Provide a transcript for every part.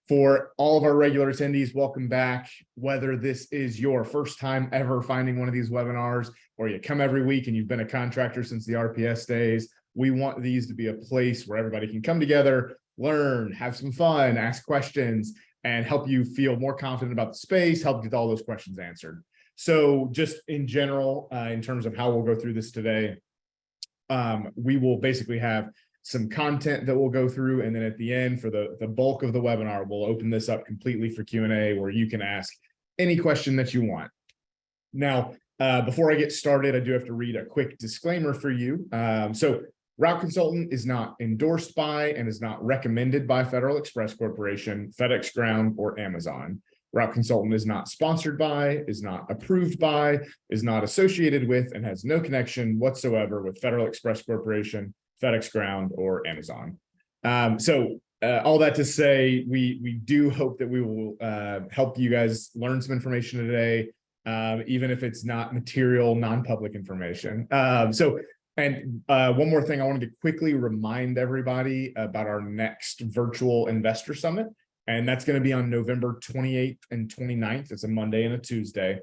For all of our regular attendees, welcome back. Whether this is your first time ever finding one of these webinars, or you come every week and you've been a contractor since the RPS days, we want these to be a place where everybody can come together, learn, have some fun, ask questions, and help you feel more confident about the space, help get all those questions answered. So just in general, in terms of how we'll go through this today, we will basically have some content that we'll go through, and then at the end, for the bulk of the webinar, we'll open this up completely for Q&A, where you can ask any question that you want. Now, before I get started, I do have to read a quick disclaimer for you. So Route Consultant is not endorsed by and is not recommended by Federal Express Corporation, FedEx Ground, or Amazon. Route Consultant is not sponsored by, is not approved by, is not associated with, and has no connection whatsoever with Federal Express Corporation, FedEx Ground, or Amazon. All that to say, we do hope that we will help you guys learn some information today, even if it's not material, non-public information. One more thing, I wanted to quickly remind everybody about our next virtual investor summit, and that's going to be on November 28th and 29th. It's a Monday and a Tuesday,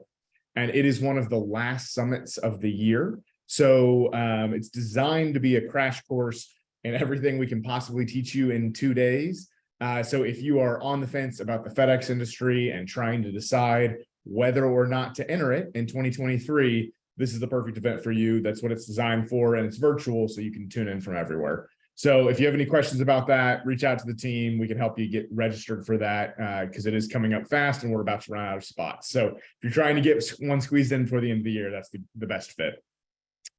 and it is one of the last summits of the year. So it's designed to be a crash course in everything we can possibly teach you in 2 days. So if you are on the fence about the FedEx industry and trying to decide whether or not to enter it in 2023, this is the perfect event for you. That's what it's designed for, and it's virtual, so you can tune in from everywhere. So if you have any questions about that, reach out to the team. We can help you get registered for that, because it is coming up fast and we're about to run out of spots. So if you're trying to get one squeezed in before the end of the year, that's the best fit.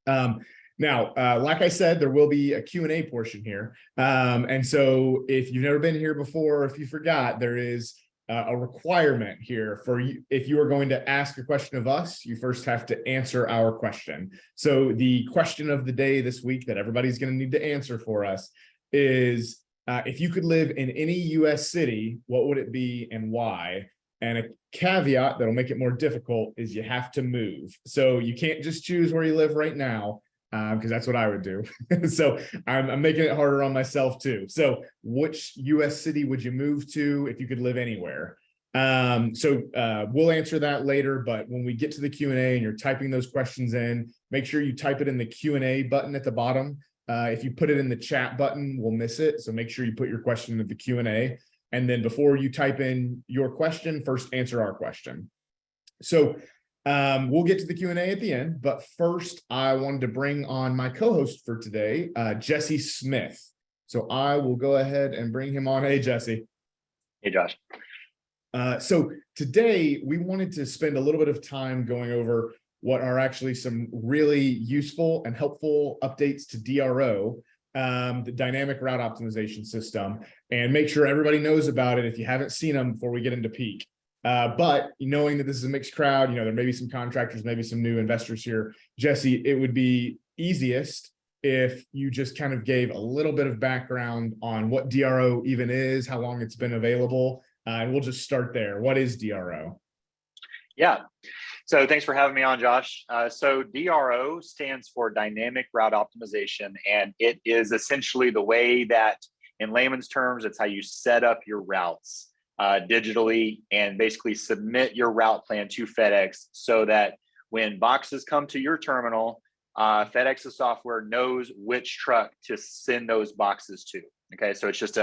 Now, like I said, there will be a Q&A portion here. And so if you've never been here before, if you forgot, there is a requirement here for you. If you are going to ask a question of us, you first have to answer our question. So the question of the day this week that everybody's going to need to answer for us is, if you could live in any US city, what would it be and why? And a caveat that'll make it more difficult is you have to move. So you can't just choose where you live right now, because that's what I would do. So I'm making it harder on myself too. So which US city would you move to if you could live anywhere? We'll answer that later, but when we get to the Q&A and you're typing those questions in, make sure you type it in the Q&A button at the bottom. If you put it in the chat button, we'll miss it. So make sure you put your question into the Q&A. And then before you type in your question, first answer our question. So we'll get to the Q&A at the end, but first I wanted to bring on my co-host for today, Jesse Smith. So I will go ahead and bring him on. Hey, Jesse. Hey, Josh. So today we wanted to spend a little bit of time going over what are actually some really useful and helpful updates to DRO, the dynamic route optimization system, and make sure everybody knows about it if you haven't seen them before we get into peak. But knowing that this is a mixed crowd, there may be some contractors, maybe some new investors here. Jesse, it would be easiest if you just kind of gave a little bit of background on what DRO even is, how long it's been available, and we'll just start there. What is DRO? Yeah. So thanks for having me on, Josh. So DRO stands for Dynamic Route Optimization, and it is essentially the way that, in layman's terms, it's how you set up your routes digitally and basically submit your route plan to FedEx so that when boxes come to your terminal, FedEx's software knows which truck to send those boxes to. Okay, so it's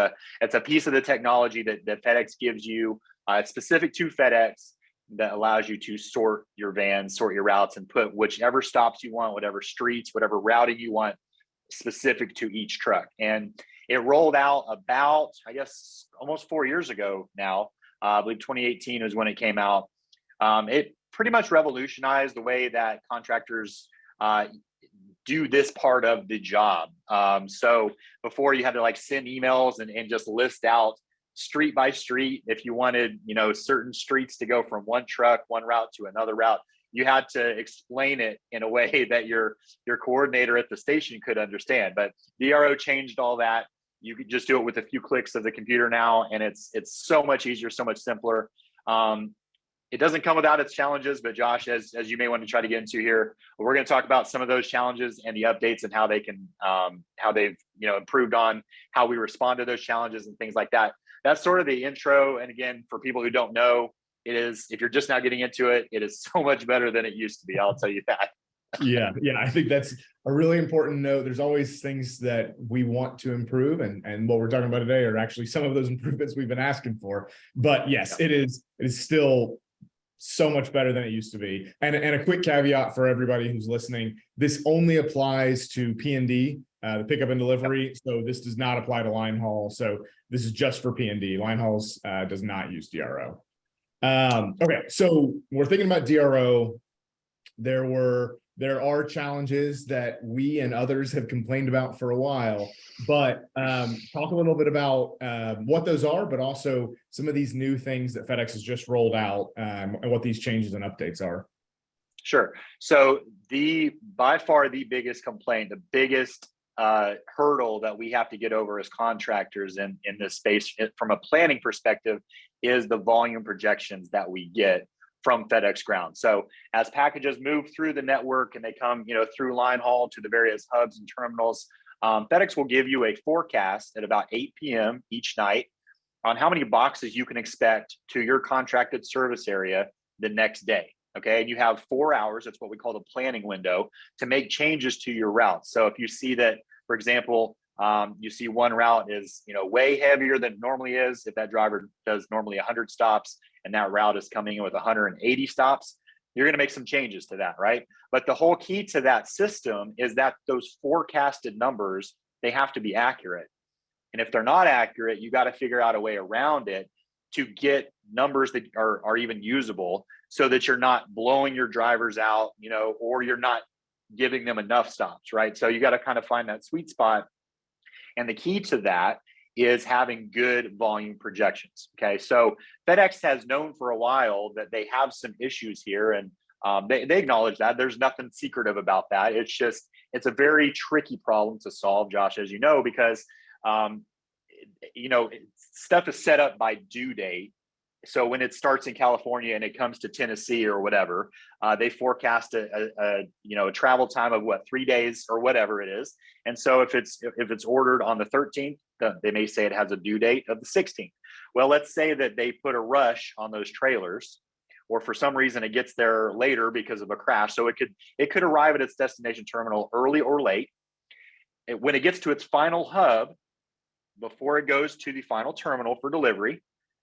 a piece of the technology that FedEx gives you, specific to FedEx, that allows you to sort your vans, sort your routes, and put whichever stops you want, whatever streets, whatever routing you want, specific to each truck. And it rolled out about, I guess, almost 4 years ago now. I believe 2018 is when it came out. It pretty much revolutionized the way that contractors do this part of the job. So before, you had to send emails and just list out street by street. If you wanted, certain streets to go from one truck, one route to another route, you had to explain it in a way that your coordinator at the station could understand. But DRO changed all that. You could just do it with a few clicks of the computer now, and it's so much easier, so much simpler. It doesn't come without its challenges, but Josh, as you may want to try to get into here, we're going to talk about some of those challenges and the updates and how they can, how they've improved on how we respond to those challenges and things like that. that's sort of the intro. And again, for people who don't know, it is, if you're just now getting into it, it is so much better than it used to be. I'll tell you that. Yeah, I think that's a really important note. There's always things that we want to improve, and what we're talking about today are actually some of those improvements we've been asking for. But yes, Yeah. it is still so much better than it used to be. And a quick caveat for everybody who's listening: this only applies to P&D, the pickup and delivery. So this does not apply to line haul. So this is just for P&D. Line hauls does not use DRO. Okay, so we're thinking about DRO. There are challenges that we and others have complained about for a while, but talk a little bit about what those are, but also some of these new things that FedEx has just rolled out, and what these changes and updates are. Sure. So by far the biggest complaint, the biggest hurdle that we have to get over as contractors in this space from a planning perspective is the volume projections that we get from FedEx Ground. So as packages move through the network and they come, through line haul to the various hubs and terminals, FedEx will give you a forecast at about 8 p.m. each night on how many boxes you can expect to your contracted service area the next day. Okay, and you have 4 hours, that's what we call the planning window, to make changes to your route. So if you see that, for example, you see one route is way heavier than it normally is, if that driver does normally 100 stops and that route is coming in with 180 stops, you're going to make some changes to that, right? But the whole key to that system is that those forecasted numbers, they have to be accurate. And if they're not accurate, you got to figure out a way around it to get numbers that are even usable, so that you're not blowing your drivers out, or you're not giving them enough stops, right? So you got to kind of find that sweet spot. And the key to that is having good volume projections. Okay, so FedEx has known for a while that they have some issues here, and they acknowledge that. There's nothing secretive about that. It's a very tricky problem to solve, Josh, as you know, because stuff is set up by due date. So when it starts in California and it comes to Tennessee or whatever, they forecast a travel time of 3 days or whatever it is. And so if it's ordered on the 13th, they may say it has a due date of the 16th. Well, let's say that they put a rush on those trailers, or for some reason it gets there later because of a crash. So it could arrive at its destination terminal early or late. When it gets to its final hub, before it goes to the final terminal for delivery,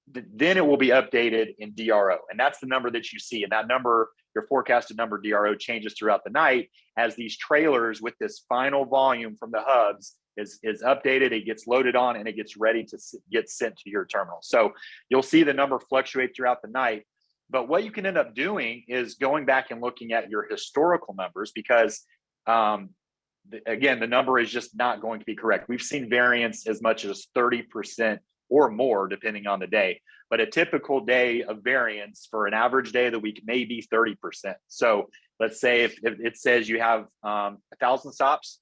then it will be updated in DRO. And that's the number that you see. And that number, your forecasted number DRO, changes throughout the night as these trailers with this final volume from the hubs is updated. It gets loaded on and it gets ready to get sent to your terminal. So you'll see the number fluctuate throughout the night. But what you can end up doing is going back and looking at your historical numbers, because again, the number is just not going to be correct. We've seen variance as much as 30% or more, depending on the day. But a typical day of variance for an average day of the week may be 30%. So let's say if it says you have 1,000 stops,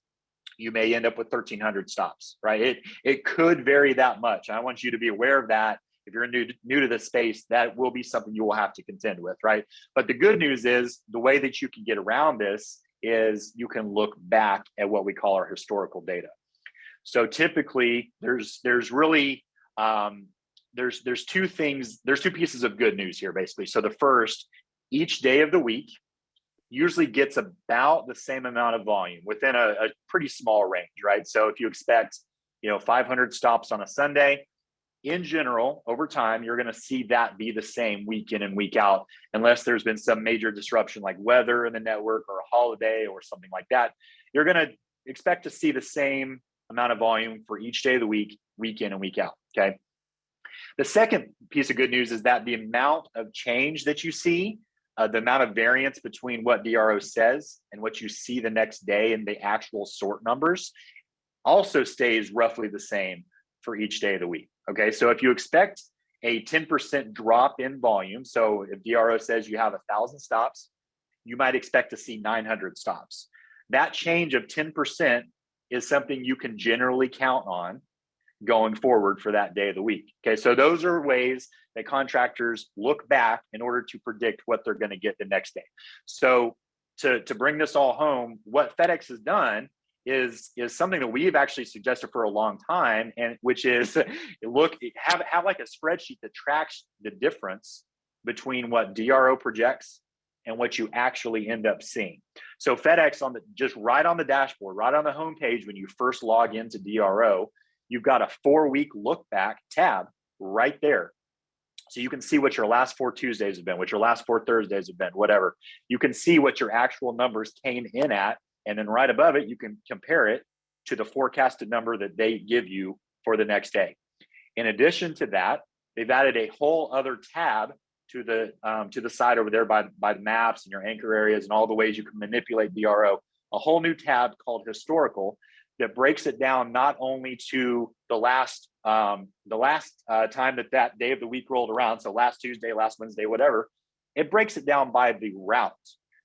you may end up with 1,300 stops, right? It could vary that much. I want you to be aware of that. If you're new to this space, that will be something you will have to contend with, right? But the good news is the way that you can get around this is you can look back at what we call our historical data. So typically there's really there's two pieces of good news here, basically. So the first, each day of the week usually gets about the same amount of volume within a pretty small range, right? So if you expect 500 stops on a Sunday, in general, over time, you're going to see that be the same week in and week out, unless there's been some major disruption like weather in the network or a holiday or something like that. You're going to expect to see the same amount of volume for each day of the week, week in and week out, okay? The second piece of good news is that the amount of change that you see, the amount of variance between what DRO says and what you see the next day in the actual sort numbers also stays roughly the same for each day of the week. Okay, so if you expect a 10% drop in volume, so if DRO says you have 1,000 stops, you might expect to see 900 stops. That change of 10% is something you can generally count on going forward for that day of the week. Okay, so those are ways that contractors look back in order to predict what they're going to get the next day. So to bring this all home, what FedEx has done is something that we've actually suggested for a long time, and which is have like a spreadsheet that tracks the difference between what DRO projects and what you actually end up seeing. So FedEx just right on the dashboard, right on the homepage when you first log into DRO, you've got a 4-week look back tab right there. So you can see what your last 4 Tuesdays have been, what your last 4 Thursdays have been, whatever. You can see what your actual numbers came in at. And then right above it, you can compare it to the forecasted number that they give you for the next day. In addition to that, they've added a whole other tab to the side over there by the maps and your anchor areas and all the ways you can manipulate DRO. A whole new tab called Historical that breaks it down not only to the last time that day of the week rolled around, so last Tuesday, last Wednesday, whatever. It breaks it down by the route.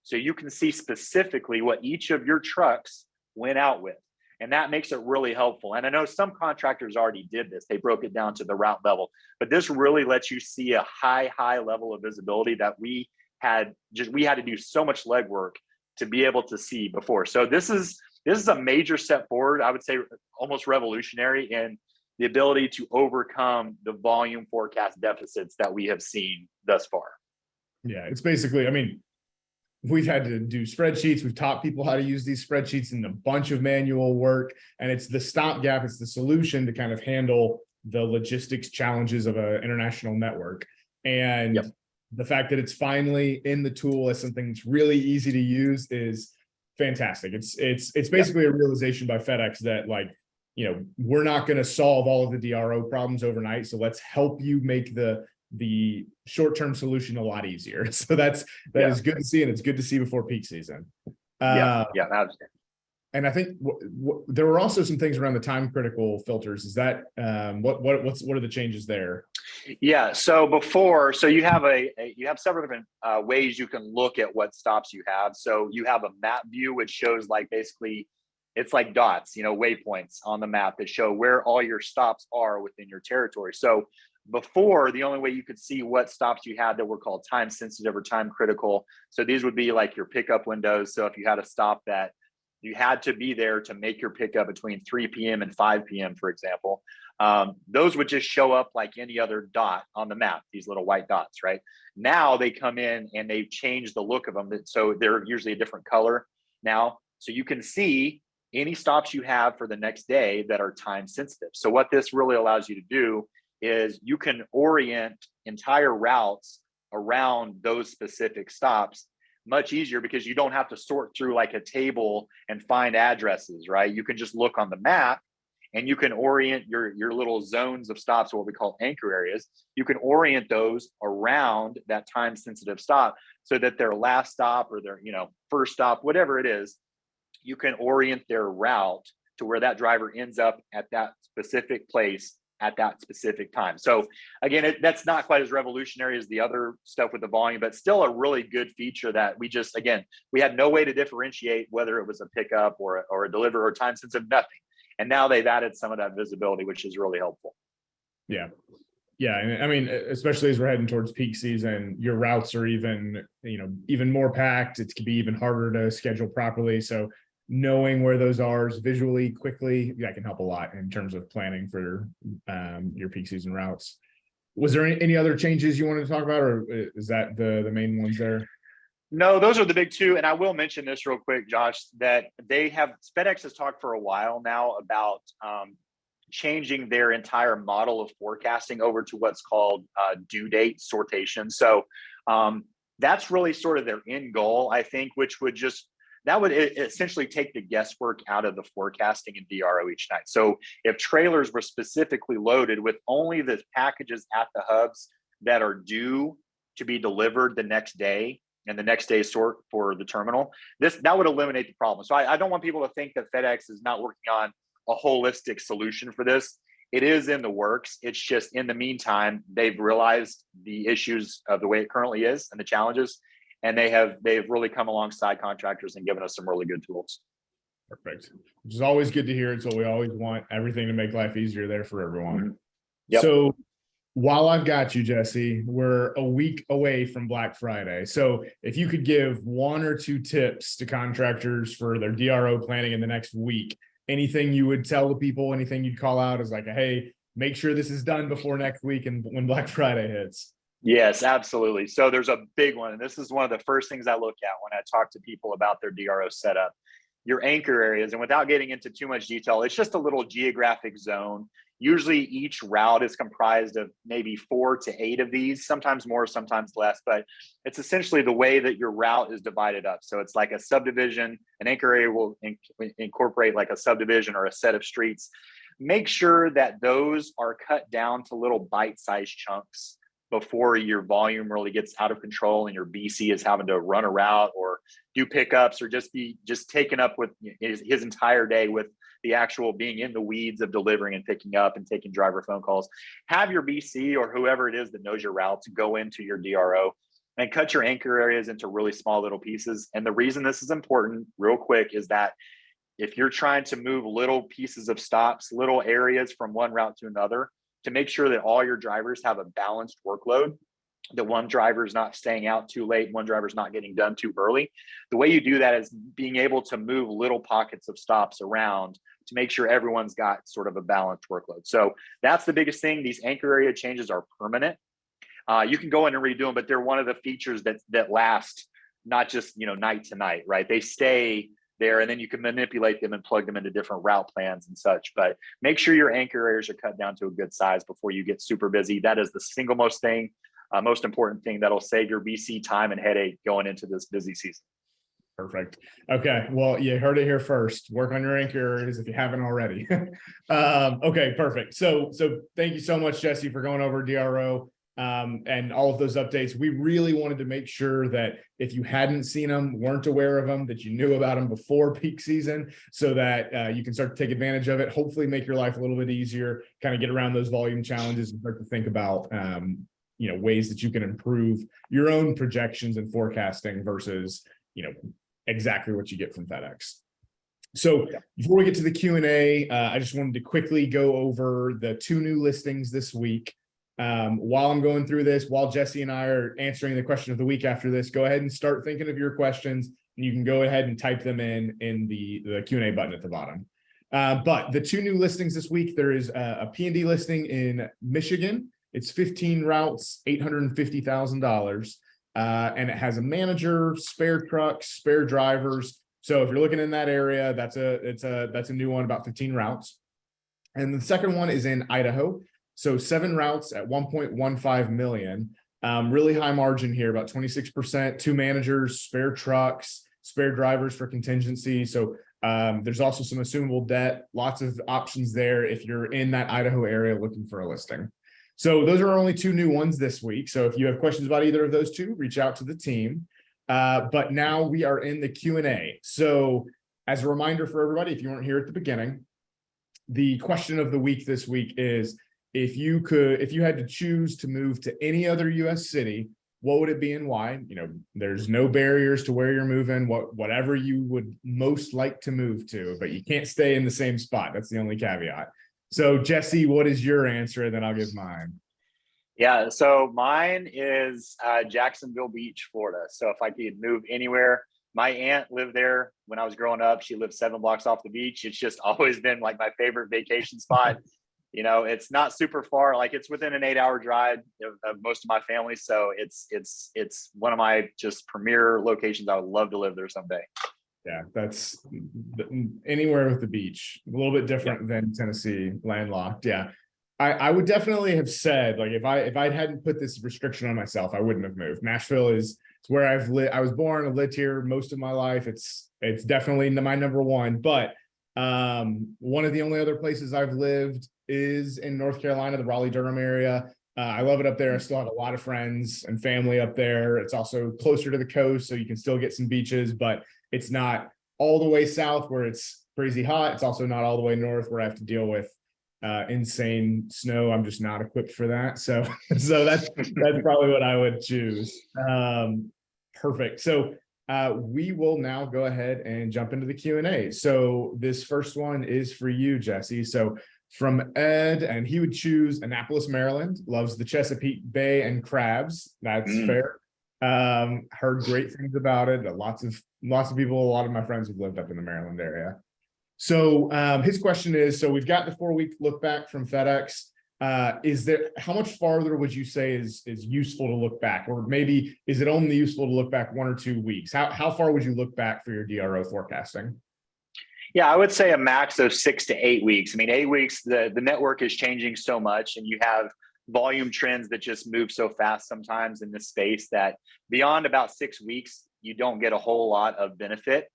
So you can see specifically what each of your trucks went out with. And that makes it really helpful. And I know some contractors already did this. They broke it down to the route level, but this really lets you see a high level of visibility that we had to do so much legwork to be able to see before. So this is a major step forward. I would say almost revolutionary in the ability to overcome the volume forecast deficits that we have seen thus far. Yeah, it's basically, I mean, we've had to do spreadsheets. We've taught people how to use these spreadsheets and a bunch of manual work. And it's the stopgap. It's the solution to kind of handle the logistics challenges of an international network. And Yep. The fact that it's finally in the tool as something that's really easy to use is fantastic. It's basically a realization by FedEx that, like, you know, we're not going to solve all of the DRO problems overnight. So let's help you make the short-term solution a lot easier. So that is good to see, and it's good to see before peak season. Absolutely. And I think there were also some things around the time critical filters. Is that what are the changes there? Yeah. So you have several different ways you can look at what stops you have. So you have a map view, which shows like basically it's like dots, waypoints on the map that show where all your stops are within your territory. So before, the only way you could see what stops you had that were called time sensitive or time critical. So these would be like your pickup windows. So if you had a stop that you had to be there to make your pickup between 3 p.m. and 5 p.m., for example, those would just show up like any other dot on the map, these little white dots, right? Now they come in and they've changed the look of them. So they're usually a different color now. So you can see any stops you have for the next day that are time sensitive. So what this really allows you to do is you can orient entire routes around those specific stops much easier because you don't have to sort through like a table and find addresses, right? You can just look on the map and you can orient your little zones of stops, what we call anchor areas. You can orient those around that time sensitive stop so that their last stop or their first stop, whatever it is, you can orient their route to where that driver ends up at that specific place at that specific time. So again, that's not quite as revolutionary as the other stuff with the volume, but still a really good feature that we had no way to differentiate whether it was a pickup or a deliver or time sensitive, nothing. And now they've added some of that visibility, which is really helpful. Yeah. Yeah. And I mean, especially as we're heading towards peak season, your routes are even more packed. It can be even harder to schedule properly. So knowing where those are visually quickly, that can help a lot in terms of planning for your peak season routes. Was there any other changes you wanted to talk about, or is that the main ones there? No, those are the big two. And I will mention this real quick, Josh, that FedEx has talked for a while now about changing their entire model of forecasting over to what's called due date sortation. So that's really sort of their end goal, I think, which would essentially take the guesswork out of the forecasting in DRO each night. So if trailers were specifically loaded with only the packages at the hubs that are due to be delivered the next day and the next day's sort for the terminal, that would eliminate the problem. So I don't want people to think that FedEx is not working on a holistic solution for this. It is in the works. It's just in the meantime, they've realized the issues of the way it currently is and the challenges. And they've really come alongside contractors and given us some really good tools. Perfect. Which is always good to hear. It's what we always want, everything to make life easier there for everyone. Mm-hmm. Yep. So While I've got you, Jesse, we're a week away from Black Friday. So if you could give 1 or 2 tips to contractors for their DRO planning in the next week, anything you would tell the people, anything you'd call out as like, hey, make sure this is done before next week and when Black Friday hits. Yes, absolutely. So there's a big one. And this is one of the first things I look at when I talk to people about their DRO setup. Your anchor areas, and without getting into too much detail, it's just a little geographic zone. Usually each route is comprised of maybe 4 to 8 of these, sometimes more, sometimes less, but it's essentially the way that your route is divided up. So it's like a subdivision. An anchor area will incorporate like a subdivision or a set of streets. Make sure that those are cut down to little bite-sized chunks before your volume really gets out of control and your BC is having to run a route or do pickups or just taken up with his entire day with the actual being in the weeds of delivering and picking up and taking driver phone calls. Have your BC or whoever it is that knows your routes go into your DRO and cut your anchor areas into really small little pieces. And the reason this is important real quick is that if you're trying to move little pieces of stops, little areas from one route to another, to make sure that all your drivers have a balanced workload, that one driver is not staying out too late, one driver is not getting done too early. The way you do that is being able to move little pockets of stops around to make sure everyone's got sort of a balanced workload. So that's the biggest thing. These anchor area changes are permanent. You can go in and redo them, but they're one of the features that last not just night to night, right? They stay there, and then you can manipulate them and plug them into different route plans and such. But make sure your anchor areas are cut down to a good size before you get super busy. That is the single most important thing that'll save your BC time and headache going into this busy season. Perfect. Okay. Well, you heard it here first. Work on your anchor areas if you haven't already. Okay, perfect. So thank you so much, Jesse, for going over DRO. And all of those updates. We really wanted to make sure that if you hadn't seen them, weren't aware of them, that you knew about them before peak season so that you can start to take advantage of it, hopefully make your life a little bit easier, kind of get around those volume challenges and start to think about ways that you can improve your own projections and forecasting versus exactly what you get from FedEx. So before we get to the Q&A, I just wanted to quickly go over the 2 new listings this week. While I'm going through this, while Jesse and I are answering the question of the week after this, go ahead and start thinking of your questions, and you can go ahead and type them in the Q&A button at the bottom. But the 2 new listings this week, there is a P&D listing in Michigan. It's 15 routes, $850,000, and it has a manager, spare trucks, spare drivers. So if you're looking in that area, that's a new one, about 15 routes. And the second one is in Idaho. So 7 routes at 1.15 million. Really high margin here, about 26%, 2 managers, spare trucks, spare drivers for contingency. So there's also some assumable debt, lots of options there if you're in that Idaho area looking for a listing. So those are only 2 new ones this week. So if you have questions about either of those 2, reach out to the team. But now we are in the Q&A. So as a reminder for everybody, if you weren't here at the beginning, the question of the week this week is, if you had to choose to move to any other US city, what would it be and why? There's no barriers to where you're moving, whatever you would most like to move to, but you can't stay in the same spot. That's the only caveat. So Jesse, what is your answer? And then I'll give mine. Yeah, so mine is Jacksonville Beach, Florida. So if I could move anywhere, my aunt lived there when I was growing up. She lived 7 blocks off the beach. It's just always been like my favorite vacation spot. It's not super far, like it's within an 8-hour drive of most of my family. So it's one of my just premier locations. I would love to live there someday. Yeah, that's anywhere with the beach, a little bit different than Tennessee, landlocked. Yeah, I would definitely have said, like, if I hadn't put this restriction on myself, I wouldn't have moved. Nashville is where I've lived. I was born and lived here most of my life. It's definitely my number one, but one of the only other places I've lived is in North Carolina, the Raleigh-Durham area. I love it up there. I still have a lot of friends and family up there. It's also closer to the coast, so you can still get some beaches, but it's not all the way south where it's crazy hot. It's also not all the way north where I have to deal with insane snow. I'm just not equipped for that. So that's probably what I would choose. Perfect. So we will now go ahead and jump into the Q&A. So this first one is for you, Jesse. So from Ed, and he would choose Annapolis, Maryland. Loves the Chesapeake Bay and crabs. That's fair. Heard great things about it. Lots of people, a lot of my friends have lived up in the Maryland area. So his question is, so we've got the 4-week look back from FedEx. How much farther would you say is useful to look back? Or maybe is it only useful to look back 1 or 2 weeks? How far would you look back for your DRO forecasting? Yeah, I would say a max of 6 to 8 weeks. I mean, 8 weeks, the network is changing so much, and you have volume trends that just move so fast sometimes in this space that beyond about 6 weeks, you don't get a whole lot of benefit.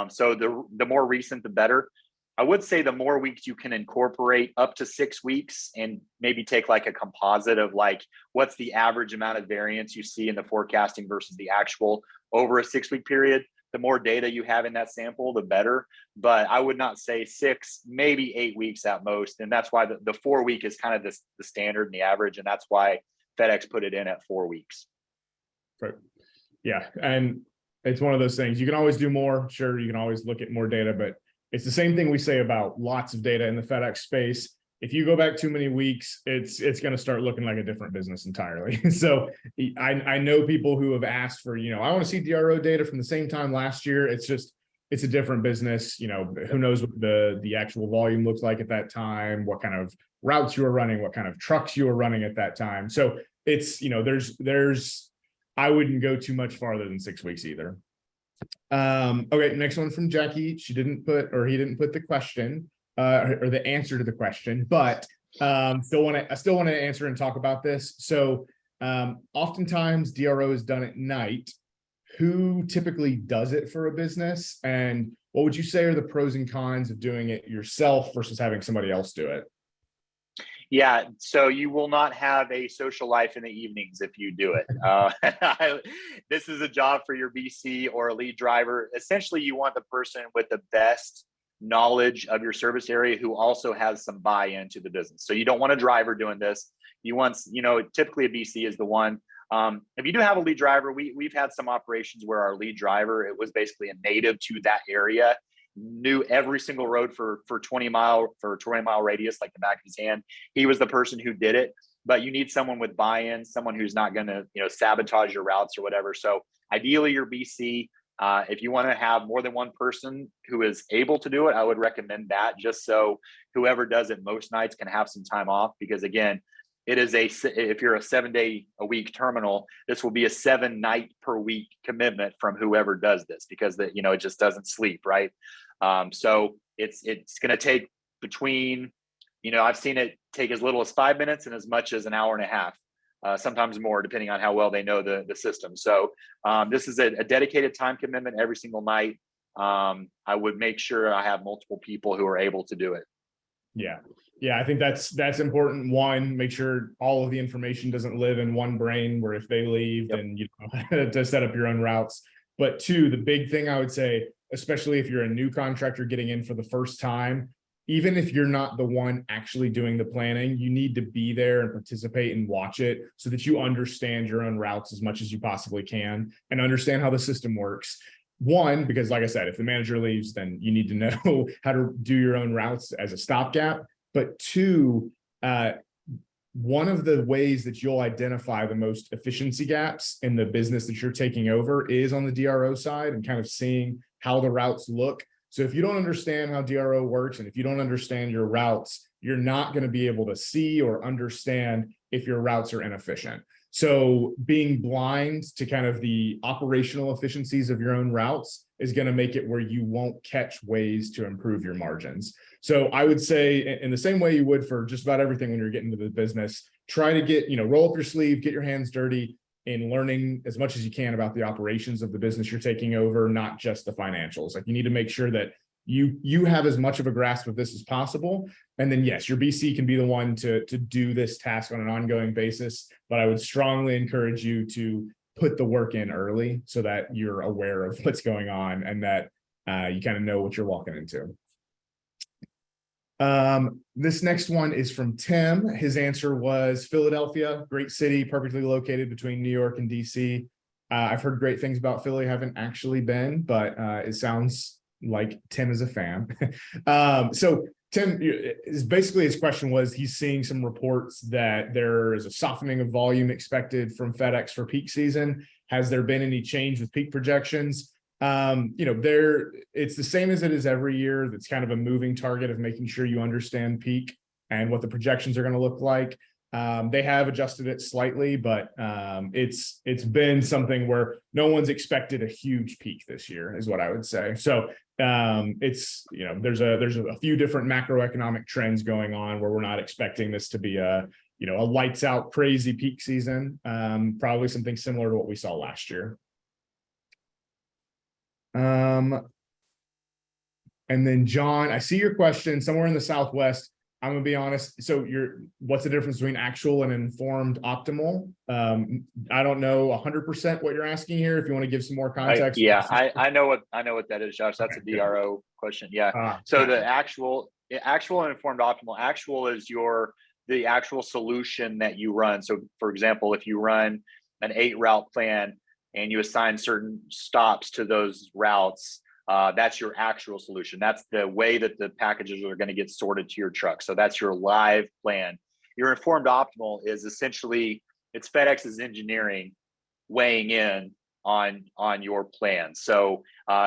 So the more recent, the better. I would say the more weeks you can incorporate, up to 6 weeks, and maybe take like a composite of like, what's the average amount of variance you see in the forecasting versus the actual over a 6-week period. The more data you have in that sample, the better. But I would not say 6, maybe 8 weeks at most. And that's why the 4-week is kind of the standard and the average. And that's why FedEx put it in at 4 weeks. Right. Yeah. And it's one of those things. You can always do more. Sure, you can always look at more data, but it's the same thing we say about lots of data in the FedEx space. If you go back too many weeks, it's going to start looking like a different business entirely. So I know people who have asked for, I want to see DRO data from the same time last year. It's a different business. Who knows what the actual volume looks like at that time, what kind of routes you were running, what kind of trucks you were running at that time. So it's, I wouldn't go too much farther than 6 weeks either. Okay, next one from Jackie. He didn't put the question or the answer to the question, but I still want to answer and talk about this. So oftentimes DRO is done at night. Who typically does it for a business, and what would you say are the pros and cons of doing it yourself versus having somebody else do it? Yeah, so you will not have a social life in the evenings if you do it. This is a job for your BC or a lead driver. Essentially, you want the person with the best knowledge of your service area who also has some buy-in to the business. So you don't want a driver doing this. You want, typically a BC is the one. If you do have a lead driver, we've had some operations where our lead driver, it was basically a native to that area, knew every single road for 20-mile radius like the back of his hand. He was the person who did it. But you need someone with buy-in, someone who's not going to sabotage your routes or whatever. So ideally your BC, if you want to have more than one person who is able to do it, I would recommend that, just so whoever does it most nights can have some time off. Because again, if you're a 7-day-a-week terminal, this will be a 7-night per week commitment from whoever does this, because it just doesn't sleep, right? So it's going to take between, I've seen it take as little as 5 minutes and as much as an hour and a half, sometimes more, depending on how well they know the system. So this is a dedicated time commitment every single night. I would make sure I have multiple people who are able to do it. Yeah, I think that's important. One, make sure all of the information doesn't live in one brain, where if they leave, then you know to set up your own routes. But two, the big thing I would say, especially if you're a new contractor getting in for the first time, even if you're not the one actually doing the planning, you need to be there and participate and watch it so that you understand your own routes as much as you possibly can and understand how the system works. One, because like I said, if the manager leaves, then you need to know how to do your own routes as a stopgap. But two, one of the ways that you'll identify the most efficiency gaps in the business that you're taking over is on the DRO side, and kind of seeing how the routes look. So if you don't understand how DRO works, and if you don't understand your routes, you're not going to be able to see or understand if your routes are inefficient. So being blind to kind of the operational efficiencies of your own routes is going to make it where you won't catch ways to improve your margins. So I would say, in the same way you would for just about everything when you're getting into the business, try to get, roll up your sleeve, get your hands dirty in learning as much as you can about the operations of the business you're taking over, not just the financials. Like, you need to make sure that you have as much of a grasp of this as possible. And then yes, your BC can be the one to do this task on an ongoing basis, but I would strongly encourage you to put the work in early so that you're aware of what's going on and that you kind of know what you're walking into. This next one is from Tim. His answer was Philadelphia, great city, perfectly located between New York and DC. I've heard great things about Philly, haven't actually been, but it sounds like Tim is a fan. So Tim, is basically his question was he's seeing some reports that there is a softening of volume expected from FedEx for peak season. Has there been any change with peak projections? It's the same as it is every year. That's kind of a moving target of making sure you understand peak and what the projections are going to look like. They have adjusted it slightly, but it's been something where no one's expected a huge peak this year, is what I would say. So there's a few different macroeconomic trends going on where we're not expecting this to be a lights out crazy peak season. Probably something similar to what we saw last year. And then John, I see your question somewhere in the Southwest. I'm gonna be honest. So what's the difference between actual and informed optimal? I don't know 100% what you're asking here. If you want to give some more context. I know what that is, Josh. That's okay, a DRO question. Yeah. So the actual and informed optimal, actual is the actual solution that you run. So for example, if you run an 8 route plan and you assign certain stops to those routes, that's your actual solution. That's the way that the packages are going to get sorted to your truck. So that's your live plan. Your informed optimal is essentially, it's FedEx's engineering weighing in on your plan. So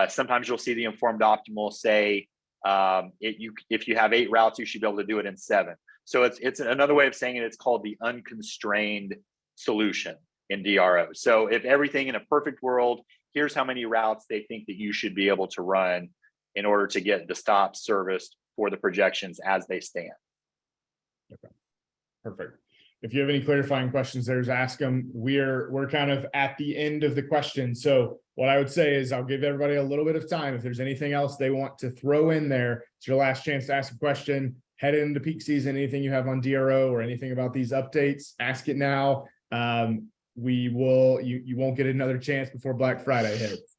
sometimes you'll see the informed optimal say, if you have 8 routes, you should be able to do it in 7. So it's another way of saying it. It's called the unconstrained solution in DRO. So if everything in a perfect world, here's how many routes they think that you should be able to run in order to get the stops serviced for the projections as they stand. Okay, perfect. If you have any clarifying questions, there's ask them. We're kind of at the end of the question. So what I would say is I'll give everybody a little bit of time. If there's anything else they want to throw in there, it's your last chance to ask a question. Head into peak season, anything you have on DRO or anything about these updates, ask it now. You won't get another chance before Black Friday hits.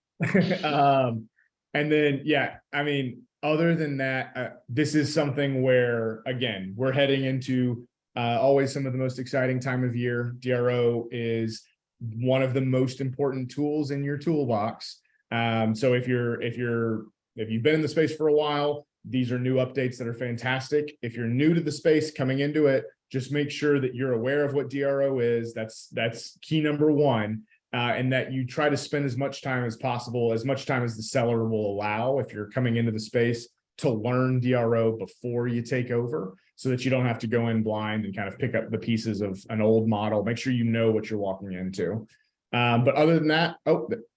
And then, other than that, this is something where, again, we're heading into always some of the most exciting time of year. DRO is one of the most important tools in your toolbox. So if you've been in the space for a while, these are new updates that are fantastic. If you're new to the space coming into it, just make sure that you're aware of what DRO is. That's key number one, and that you try to spend as much time as possible, as much time as the seller will allow if you're coming into the space, to learn DRO before you take over, so that you don't have to go in blind and kind of pick up the pieces of an old model. Make sure you know what you're walking into. But other than that,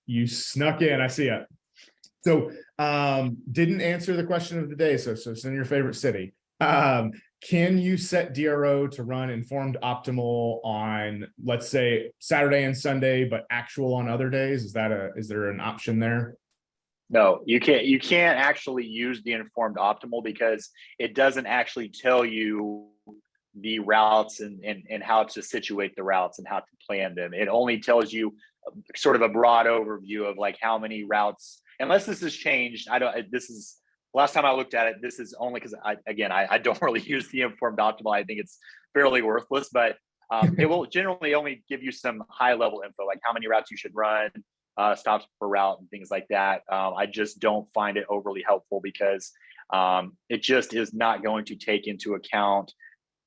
you snuck in. I see it. So didn't answer the question of the day. So it's in your favorite city. Can you set DRO to run informed optimal on, let's say, Saturday and Sunday, but actual on other days? Is there an option there? No, you can't. You can't actually use the informed optimal because it doesn't actually tell you the routes and how to situate the routes and how to plan them. It only tells you sort of a broad overview of like how many routes. Unless this has changed, this is last time I looked at it. This is only because I don't really use the informed optimal. I think it's fairly worthless, but it will generally only give you some high level info, like how many routes you should run, stops per route and things like that. I just don't find it overly helpful because it just is not going to take into account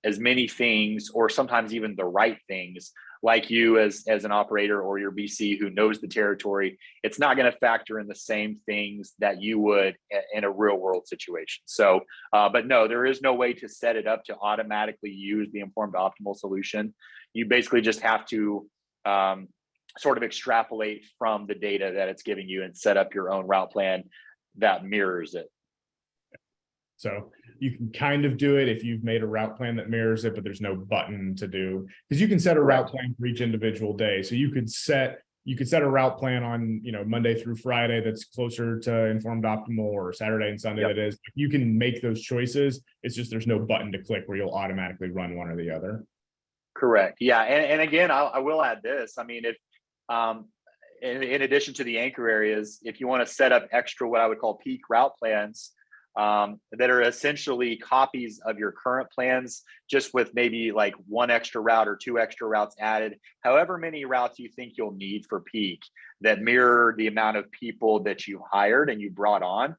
as many things, or sometimes even the right things, like you as an operator or your BC who knows the territory. It's not going to factor in the same things that you would in a real world situation. So, but no, there is no way to set it up to automatically use the informed optimal solution. You basically just have to sort of extrapolate from the data that it's giving you and set up your own route plan that mirrors it. So you can kind of do it if you've made a route plan that mirrors it, but there's no button to do, because you can set a route plan for each individual day. So you could set a route plan on, Monday through Friday that's closer to informed optimal, or Saturday and Sunday that is. You can make those choices. It's just there's no button to click where you'll automatically run one or the other. Correct. Yeah. And again, I will add this. I mean, if in addition to the anchor areas, if you want to set up extra what I would call peak route plans, that are essentially copies of your current plans, just with maybe like 1 extra route or 2 extra routes added, however many routes you think you'll need for peak that mirror the amount of people that you hired and you brought on.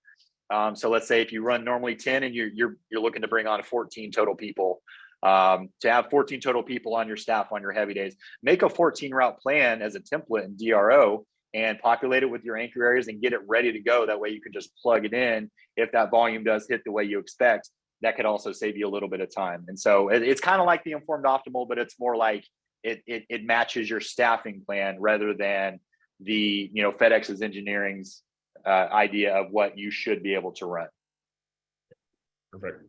So let's say if you run normally 10 and you're looking to bring on 14 total people, to have 14 total people on your staff on your heavy days, make a 14 route plan as a template in DRO and populate it with your anchor areas and get it ready to go. That way you can just plug it in. If that volume does hit the way you expect, that could also save you a little bit of time. And so it's kind of like the informed optimal, but it's more like it matches your staffing plan rather than the, FedEx's engineering's idea of what you should be able to run. Perfect.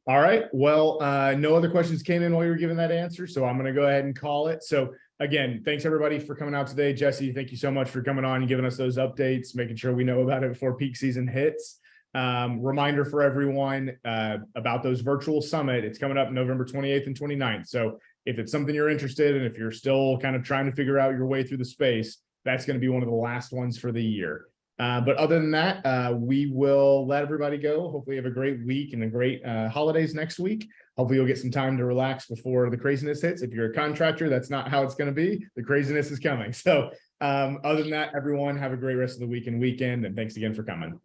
All right. Well, no other questions came in while you were giving that answer, so I'm going to go ahead and call it. So again, thanks everybody for coming out today. Jesse, thank you so much for coming on and giving us those updates, making sure we know about it before peak season hits. Reminder for everyone about those virtual summit. It's coming up November 28th and 29th. So if it's something you're interested in, if you're still kind of trying to figure out your way through the space, that's going to be one of the last ones for the year. But other than that, we will let everybody go. Hopefully you have a great week and a great holidays next week. Hopefully you'll get some time to relax before the craziness hits. If you're a contractor, that's not how it's going to be. The craziness is coming. So other than that, everyone have a great rest of the week and weekend. And thanks again for coming.